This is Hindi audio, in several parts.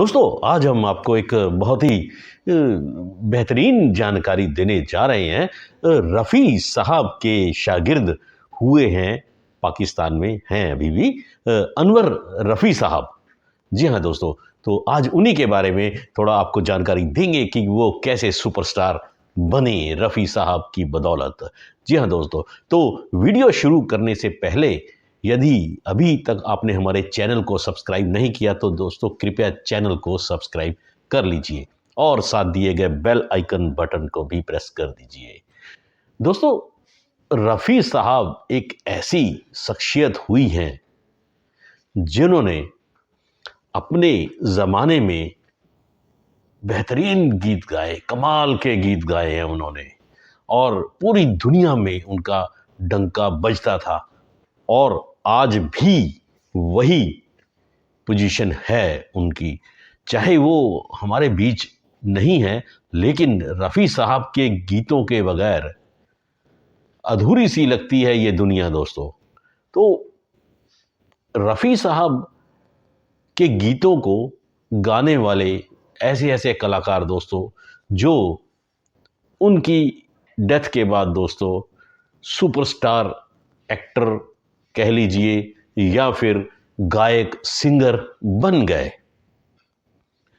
दोस्तों, आज हम आपको एक बहुत ही बेहतरीन जानकारी देने जा रहे हैं। रफ़ी साहब के शागिर्द हुए हैं, पाकिस्तान में हैं अभी भी अनवर रफ़ी साहब। जी हाँ दोस्तों, तो आज उन्हीं के बारे में थोड़ा आपको जानकारी देंगे कि वो कैसे सुपरस्टार बने रफ़ी साहब की बदौलत। जी हाँ दोस्तों, तो वीडियो शुरू करने से पहले यदि अभी तक आपने हमारे चैनल को सब्सक्राइब नहीं किया तो दोस्तों कृपया चैनल को सब्सक्राइब कर लीजिए और साथ दिए गए बेल आइकन बटन को भी प्रेस कर दीजिए। दोस्तों, रफ़ी साहब एक ऐसी शख्सियत हुई हैं जिन्होंने अपने ज़माने में बेहतरीन गीत गाए, कमाल के गीत गाए हैं उन्होंने और पूरी दुनिया में उनका डंका बजता था और आज भी वही पोजीशन है उनकी। चाहे वो हमारे बीच नहीं है, लेकिन रफ़ी साहब के गीतों के बगैर अधूरी सी लगती है ये दुनिया दोस्तों। तो रफ़ी साहब के गीतों को गाने वाले ऐसे-ऐसे कलाकार दोस्तों, जो उनकी डेथ के बाद दोस्तों सुपरस्टार एक्टर कह लीजिए या फिर गायक सिंगर बन गए।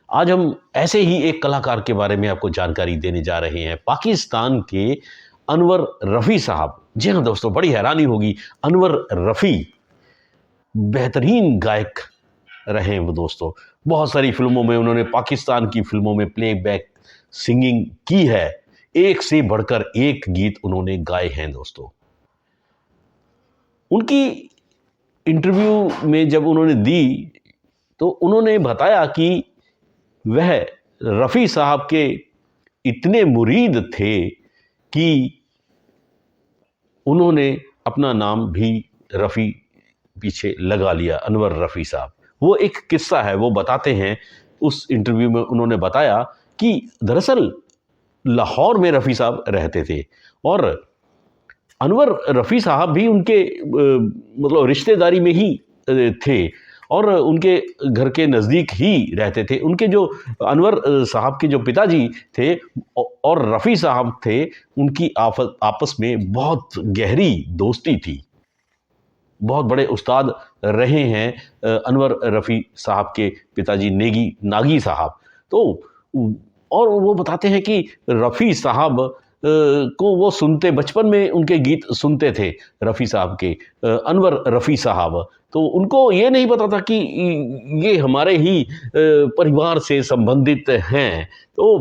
आज हम ऐसे ही एक कलाकार के बारे में आपको जानकारी देने जा रहे हैं, पाकिस्तान के अनवर रफ़ी साहब। जी हाँ दोस्तों, बड़ी हैरानी होगी, अनवर रफ़ी बेहतरीन गायक रहे हैं वो दोस्तों। बहुत सारी फिल्मों में उन्होंने, पाकिस्तान की फिल्मों में प्लेबैक सिंगिंग की है। एक से बढ़कर एक गीत उन्होंने गाए हैं दोस्तों। उनकी इंटरव्यू में जब उन्होंने दी तो उन्होंने बताया कि वह रफ़ी साहब के इतने मुरीद थे कि उन्होंने अपना नाम भी रफ़ी पीछे लगा लिया, अनवर रफ़ी साहब। वो एक किस्सा है, वो बताते हैं, उस इंटरव्यू में उन्होंने बताया कि दरअसल लाहौर में रफ़ी साहब रहते थे और अनवर रफ़ी साहब भी उनके मतलब रिश्तेदारी में ही थे और उनके घर के नज़दीक ही रहते थे। उनके जो अनवर साहब के जो पिताजी थे और रफ़ी साहब थे, उनकी आपस में बहुत गहरी दोस्ती थी। बहुत बड़े उस्ताद रहे हैं अनवर रफ़ी साहब के पिताजी नागी साहब। तो और वो बताते हैं कि रफ़ी साहब को वो सुनते, बचपन में उनके गीत सुनते थे रफ़ी साहब के, अनवर रफ़ी साहब। तो उनको ये नहीं पता था कि ये हमारे ही परिवार से संबंधित हैं। तो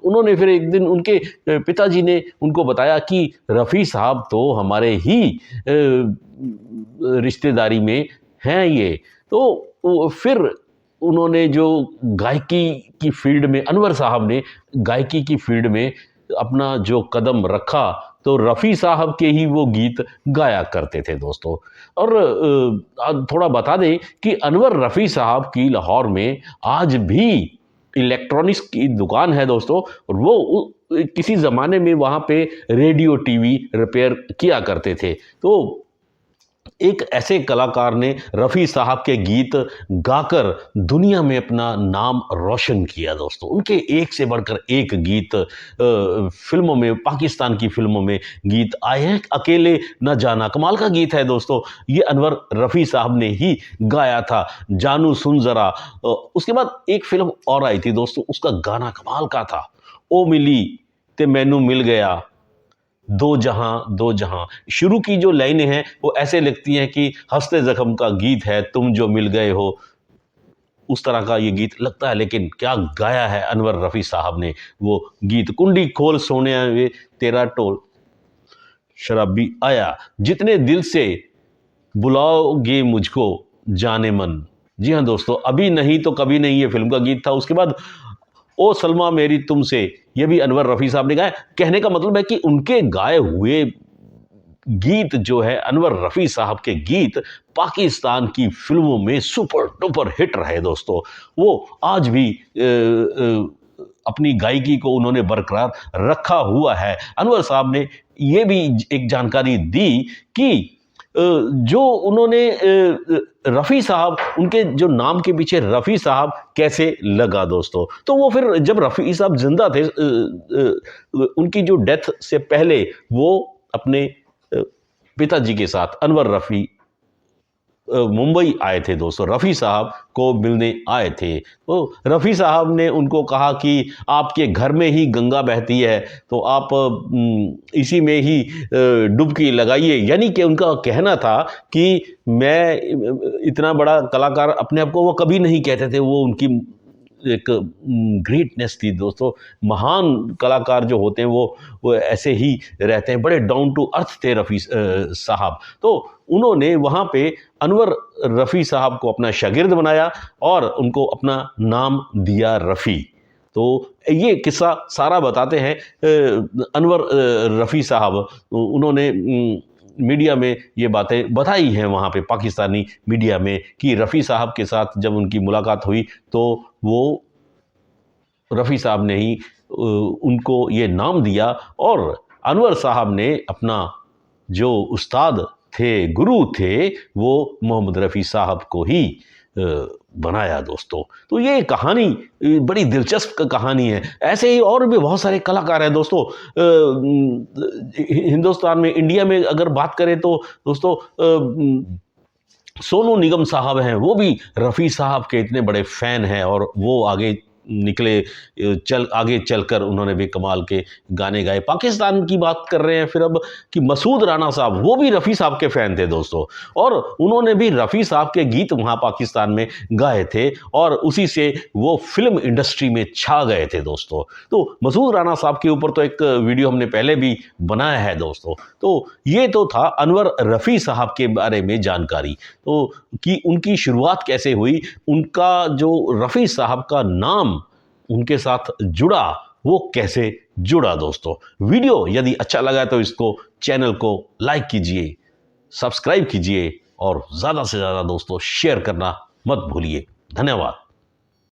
उन्होंने फिर एक दिन उनके पिताजी ने उनको बताया कि रफ़ी साहब तो हमारे ही रिश्तेदारी में हैं ये। तो फिर उन्होंने जो गायकी की फ़ील्ड में, अनवर साहब ने गायकी की फ़ील्ड में अपना जो कदम रखा, तो रफ़ी साहब के ही वो गीत गाया करते थे दोस्तों। और थोड़ा बता दें कि अनवर रफ़ी साहब की लाहौर में आज भी इलेक्ट्रॉनिक्स की दुकान है दोस्तों और वो किसी ज़माने में वहाँ पे रेडियो, टीवी रिपेयर किया करते थे। तो एक ऐसे कलाकार ने रफ़ी साहब के गीत गाकर दुनिया में अपना नाम रोशन किया दोस्तों। उनके एक से बढ़कर एक गीत फ़िल्मों में, पाकिस्तान की फ़िल्मों में गीत आए हैं। अकेले न जाना कमाल का गीत है दोस्तों, ये अनवर रफ़ी साहब ने ही गाया था। जानू सुन ज़रा, उसके बाद एक फ़िल्म और आई थी दोस्तों, उसका गाना कमाल का था, ओ मिली ते मैनू मिल गया, दो जहां। शुरू की जो लाइनें हैं वो ऐसे लगती हैं कि हंसते जख्म का गीत है, तुम जो मिल गए हो, उस तरह का ये गीत लगता है, लेकिन क्या गाया है अनवर रफ़ी साहब ने वो गीत। कुंडी खोल सोने वे तेरा टोल शराबी आया, जितने दिल से बुलाओगे मुझको जाने मन। जी हाँ दोस्तों, अभी नहीं तो कभी नहीं ये फिल्म का गीत था। उसके बाद ओ सलमा मेरी तुमसे, ये भी अनवर रफ़ी साहब ने गाया। कहने का मतलब है कि उनके गाए हुए गीत जो है, अनवर रफ़ी साहब के गीत पाकिस्तान की फिल्मों में सुपर डुपर हिट रहे दोस्तों। वो आज भी अपनी गायकी को उन्होंने बरकरार रखा हुआ है। अनवर साहब ने ये भी एक जानकारी दी कि जो उन्होंने रफ़ी साहब, उनके जो नाम के पीछे रफ़ी साहब कैसे लगा दोस्तों, तो वो फिर जब रफ़ी साहब जिंदा थे, उनकी जो डेथ से पहले वो अपने पिताजी के साथ अनवर रफ़ी मुंबई आए थे दोस्तों, रफ़ी साहब को मिलने आए थे। तो रफ़ी साहब ने उनको कहा कि आपके घर में ही गंगा बहती है, तो आप इसी में ही डुबकी लगाइए। यानी कि उनका कहना था कि मैं इतना बड़ा कलाकार अपने आप को वो कभी नहीं कहते थे, वो उनकी एक ग्रेटनेस थी दोस्तों। महान कलाकार जो होते हैं वो ऐसे ही रहते हैं, बड़े डाउन टू अर्थ थे रफ़ी साहब। तो उन्होंने वहाँ पे अनवर रफ़ी साहब को अपना शागिर्द बनाया और उनको अपना नाम दिया रफ़ी। तो ये किस्सा सारा बताते हैं अनवर रफ़ी साहब। उन्होंने मीडिया में ये बातें बताई हैं वहाँ पे पाकिस्तानी मीडिया में कि रफ़ी साहब के साथ जब उनकी मुलाकात हुई तो वो रफ़ी साहब ने ही उनको ये नाम दिया और अनवर साहब ने अपना जो उस्ताद थे, गुरु थे, वो मोहम्मद रफ़ी साहब को ही बनाया दोस्तों। तो ये कहानी बड़ी दिलचस्प कहानी है। ऐसे ही और भी बहुत सारे कलाकार हैं दोस्तों। हिंदुस्तान में, इंडिया में अगर बात करें तो दोस्तों सोनू निगम साहब हैं, वो भी रफ़ी साहब के इतने बड़े फ़ैन हैं और वो आगे निकले, आगे चलकर उन्होंने भी कमाल के गाने गाए। पाकिस्तान की बात कर रहे हैं फिर अब कि मसूद राना साहब, वो भी रफ़ी साहब के फ़ैन थे दोस्तों, और उन्होंने भी रफ़ी साहब के गीत वहाँ पाकिस्तान में गाए थे और उसी से वो फिल्म इंडस्ट्री में छा गए थे दोस्तों। तो मसूद राना साहब के ऊपर तो एक वीडियो हमने पहले भी बनाया है दोस्तों। तो ये तो था अनवर रफ़ी साहब के बारे में जानकारी, तो कि उनकी शुरुआत कैसे हुई, उनका जो रफ़ी साहब का नाम उनके साथ जुड़ा, वो कैसे जुड़ा दोस्तों। वीडियो यदि अच्छा लगा तो इसको, चैनल को लाइक कीजिए, सब्सक्राइब कीजिए और ज़्यादा से ज़्यादा दोस्तों शेयर करना मत भूलिए। धन्यवाद।